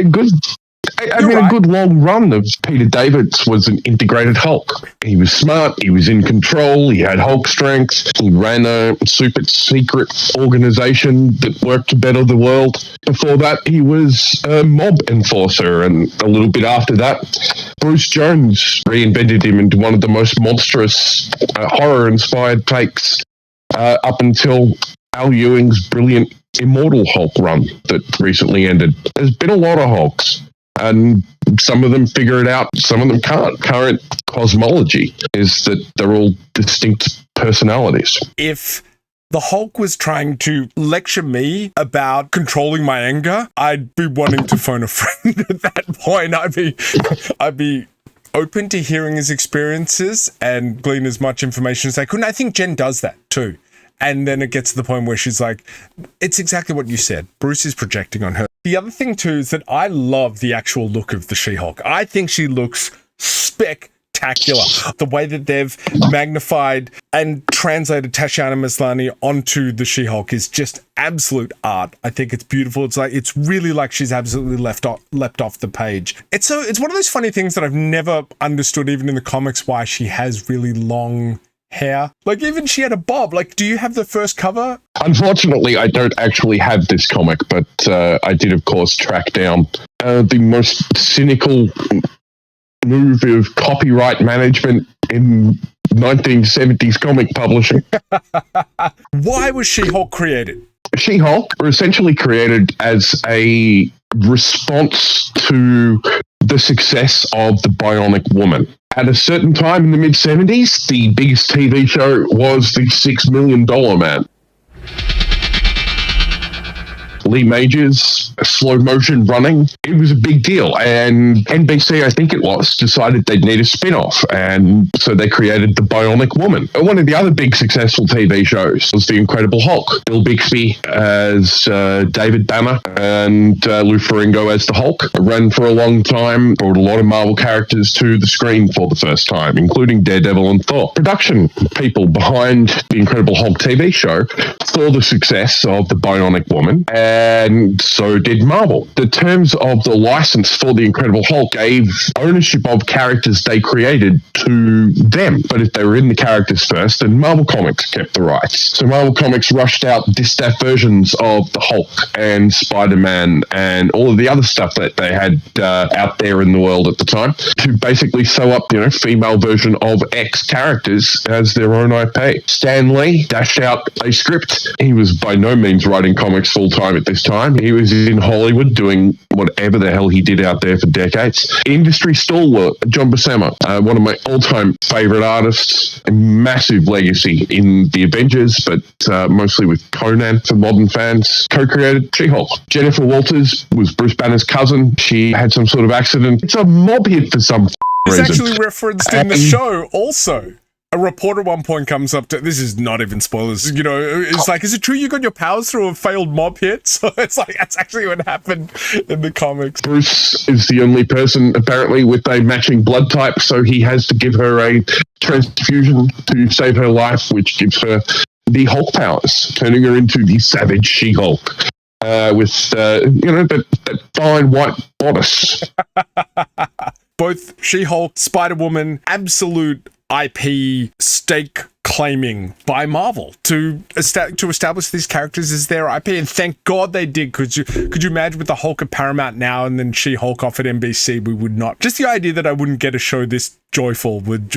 You're a good long run of Peter Davids was an integrated Hulk. He was smart, he was in control, he had Hulk strength, he ran a super secret organization that worked to better the world. Before that, he was a mob enforcer, and a little bit after that, Bruce Jones reinvented him into one of the most monstrous horror-inspired takes up until Al Ewing's brilliant Immortal Hulk run that recently ended. There's been a lot of Hulks, and some of them figure it out, some of them can't. Current cosmology is that they're all distinct personalities. If the Hulk was trying to lecture me about controlling my anger, I'd be wanting to phone a friend at that point. I'd be open to hearing his experiences and glean as much information as I could. And I think Jen does that too. And then it gets to the point where she's like, it's exactly what you said. Bruce is projecting on her. The other thing too is that I love the actual look of the She-Hulk. I think she looks spectacular. The way that they've magnified and translated Tatiana Maslany onto the She-Hulk is just absolute art. I think it's beautiful. It's really like she's absolutely leapt off the page. It's one of those funny things that I've never understood, even in the comics, why she has really long hair. Like, even she had a bob. Like, do you have the first cover? Unfortunately, I don't actually have this comic, but I did, of course, track down the most cynical move of copyright management in 1970s comic publishing. Why was She-Hulk created? She-Hulk were essentially created as a response to the success of the Bionic Woman. At a certain time in the mid-70s, the biggest TV show was The $6 Million Man. Lee Majors, slow motion running. It was a big deal. And NBC, I think it was, decided they'd need a spin-off. And so they created The Bionic Woman. One of the other big successful TV shows was The Incredible Hulk. Bill Bixby as David Banner and Lou Ferrigno as the Hulk. It ran for a long time, brought a lot of Marvel characters to the screen for the first time, including Daredevil and Thor. Production people behind The Incredible Hulk TV show saw the success of The Bionic Woman, and so did Marvel. The terms of the license for The Incredible Hulk gave ownership of characters they created to them. But if they were in the characters first, then Marvel Comics kept the rights. So Marvel Comics rushed out distaff versions of the Hulk and Spider-Man and all of the other stuff that they had out there in the world at the time to basically sew up, female version of X characters as their own IP. Stan Lee dashed out a script. He was by no means writing comics full-time at this time. He was in Hollywood doing whatever the hell he did out there for decades. Industry stalwart John Buscema, one of my all-time favorite artists, a massive legacy in the Avengers, but mostly with Conan for modern fans, co-created She-Hulk. Jennifer Walters was Bruce Banner's cousin. She had some sort of accident. It's a mob hit for some reason. It's actually referenced in the show also. A reporter at one point comes up to, this is not even spoilers, it's like, is it true you got your powers through a failed mob hit? So it's like, that's actually what happened in the comics. Bruce is the only person apparently with a matching blood type, so he has to give her a transfusion to save her life, which gives her the Hulk powers, turning her into the savage She-Hulk. With, that fine white bodice. Both She-Hulk, Spider-Woman, absolute IP stake claiming by Marvel to establish these characters as their IP, and thank God they did. Could you imagine with the Hulk at Paramount now and then She-Hulk off at NBC? We would not. Just the idea that I wouldn't get a show this joyful would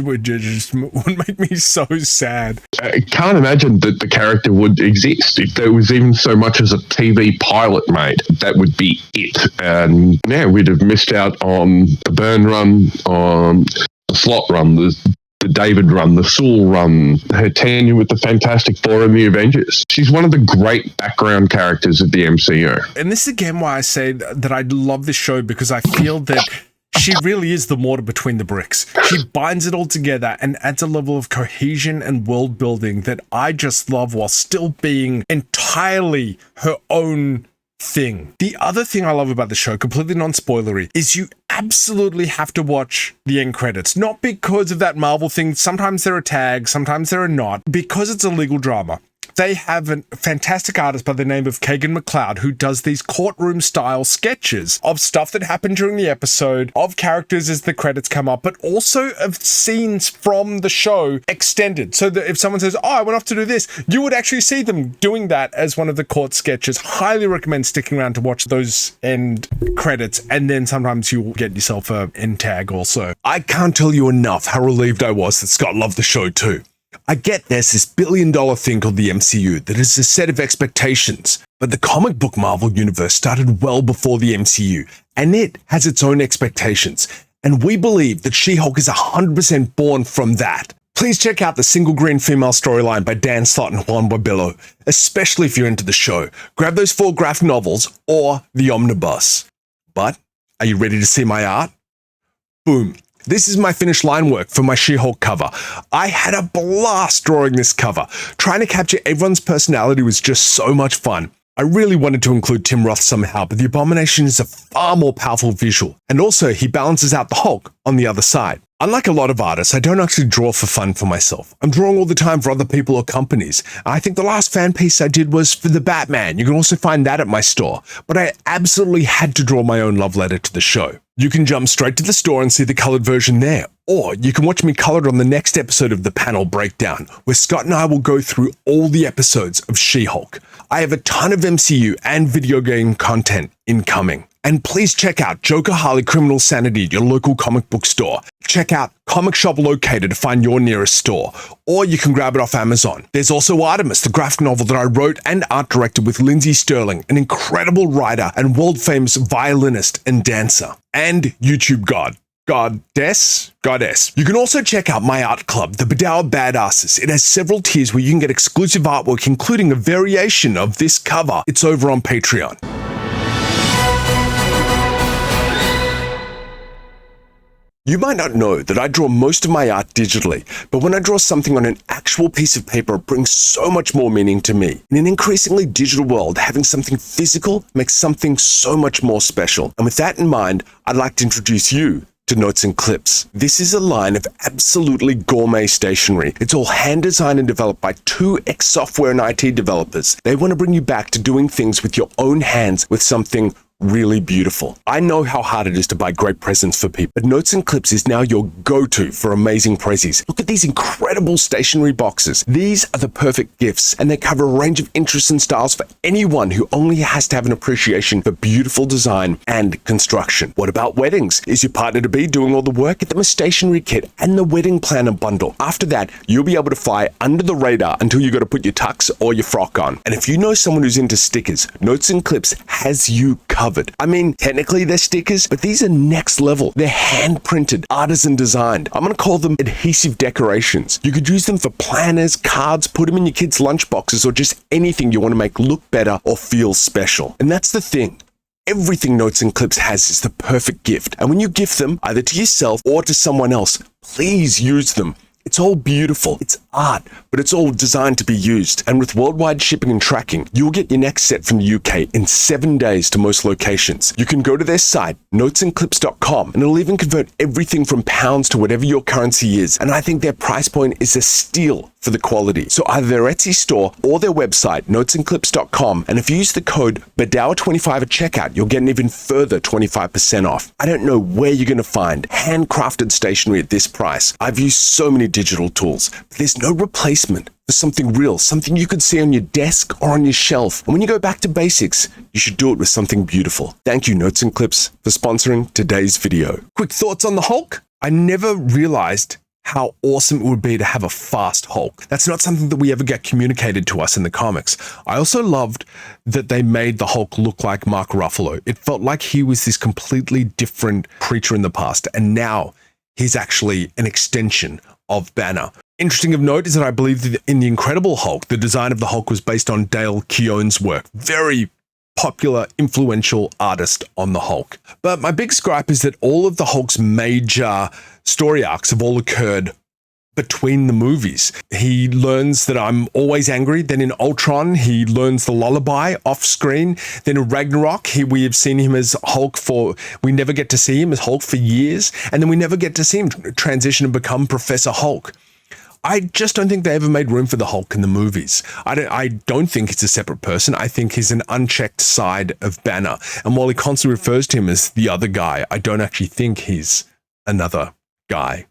make me so sad. I can't imagine that the character would exist if there was even so much as a TV pilot made. That would be it. And we'd have missed out on the Byrne run, on the Slott run, the David run, the Sewell run, her tenure with the Fantastic Four and the Avengers. She's one of the great background characters of the MCU. And this is again why I say that I love this show, because I feel that she really is the mortar between the bricks. She binds it all together and adds a level of cohesion and world building that I just love, while still being entirely her own thing. The other thing I love about the show, completely non-spoilery, is you absolutely have to watch the end credits. Not because of that Marvel thing. Sometimes there are tags, sometimes there are not. Because it's a legal drama. They have a fantastic artist by the name of Kagan McLeod who does these courtroom-style sketches of stuff that happened during the episode, of characters as the credits come up, but also of scenes from the show extended. So that if someone says, oh, I went off to do this, you would actually see them doing that as one of the court sketches. Highly recommend sticking around to watch those end credits, and then sometimes you'll get yourself a end tag also. I can't tell you enough how relieved I was that Scott loved the show too. I get there's this billion-dollar thing called the MCU that is a set of expectations, but the comic book Marvel universe started well before the MCU, and it has its own expectations, and we believe that She-Hulk is 100% born from that. Please check out the Single Green Female storyline by Dan Slott and Juan Barbello, especially if you're into the show. Grab those 4 graphic novels or the omnibus. But, are you ready to see my art? Boom. This is my finished line work for my She-Hulk cover. I had a blast drawing this cover. Trying to capture everyone's personality was just so much fun. I really wanted to include Tim Roth somehow, but the Abomination is a far more powerful visual. And also, he balances out the Hulk on the other side. Unlike a lot of artists, I don't actually draw for fun for myself. I'm drawing all the time for other people or companies. I think the last fan piece I did was for the Batman. You can also find that at my store. But I absolutely had to draw my own love letter to the show. You can jump straight to the store and see the colored version there. Or you can watch me colored on the next episode of the panel breakdown, where Scott and I will go through all the episodes of She-Hulk. I have a ton of MCU and video game content incoming. And please check out Joker Harley Criminal Sanity at your local comic book store. Check out Comic Shop Locator to find your nearest store, or you can grab it off Amazon. There's also Artemis, the graphic novel that I wrote and art directed with Lindsay Sterling, an incredible writer and world-famous violinist and dancer. And YouTube Goddess. You can also check out my art club, the Badower Badasses. It has several tiers where you can get exclusive artwork, including a variation of this cover. It's over on Patreon. You might not know that I draw most of my art digitally, but when I draw something on an actual piece of paper, it brings so much more meaning to me. In an increasingly digital world, having something physical makes something so much more special. And with that in mind, I'd like to introduce you to Notes and Clips. This is a line of absolutely gourmet stationery. It's all hand designed and developed by 2 ex-software and IT developers. They want to bring you back to doing things with your own hands with something really beautiful. I know how hard it is to buy great presents for people, but Notes and Clips is now your go-to for amazing prezzies. Look at these incredible stationery boxes. These are the perfect gifts, and they cover a range of interests and styles for anyone who only has to have an appreciation for beautiful design and construction. What about weddings? Is your partner-to-be doing all the work? Get them a stationery kit and the wedding planner bundle. After that, you'll be able to fly under the radar until you got to put your tux or your frock on. And if you know someone who's into stickers, Notes and Clips has you covered. I mean, technically they're stickers, but these are next level. They're hand printed, artisan designed. I'm going to call them adhesive decorations. You could use them for planners, cards, put them in your kids' lunchboxes, or just anything you want to make look better or feel special. And that's the thing. Everything Notes and Clips has is the perfect gift. And when you gift them, either to yourself or to someone else, please use them. It's all beautiful. It's art, but it's all designed to be used. And with worldwide shipping and tracking, you'll get your next set from the UK in 7 days to most locations. You can go to their site, notesandclips.com, and it'll even convert everything from pounds to whatever your currency is. And I think their price point is a steal for the quality. So either their Etsy store or their website, notesandclips.com, and if you use the code BADOWER25 at checkout, you'll get an even further 25% off. I don't know where you're going to find handcrafted stationery at this price. I've used so many digital tools, but there's no replacement for something real, something you could see on your desk or on your shelf. And when you go back to basics, you should do it with something beautiful. Thank you, Notes and Clips, for sponsoring today's video. Quick thoughts on the Hulk? I never realized how awesome it would be to have a fast Hulk. That's not something that we ever get communicated to us in the comics. I also loved that they made the Hulk look like Mark Ruffalo. It felt like he was this completely different creature in the past, and now he's actually an extension of Banner. Interesting of note is that I believe that in The Incredible Hulk, the design of the Hulk was based on Dale Keown's work. Very popular, influential artist on the Hulk. But my big gripe is that all of the Hulk's major story arcs have all occurred between the movies. He learns that I'm always angry. Then in Ultron, he learns the lullaby off screen. Then in Ragnarok, we have seen him as Hulk we never get to see him as Hulk for years. And then we never get to see him transition and become Professor Hulk. I just don't think they ever made room for the Hulk in the movies. I don't think he's a separate person. I think he's an unchecked side of Banner. And while he constantly refers to him as the other guy, I don't actually think he's another guy.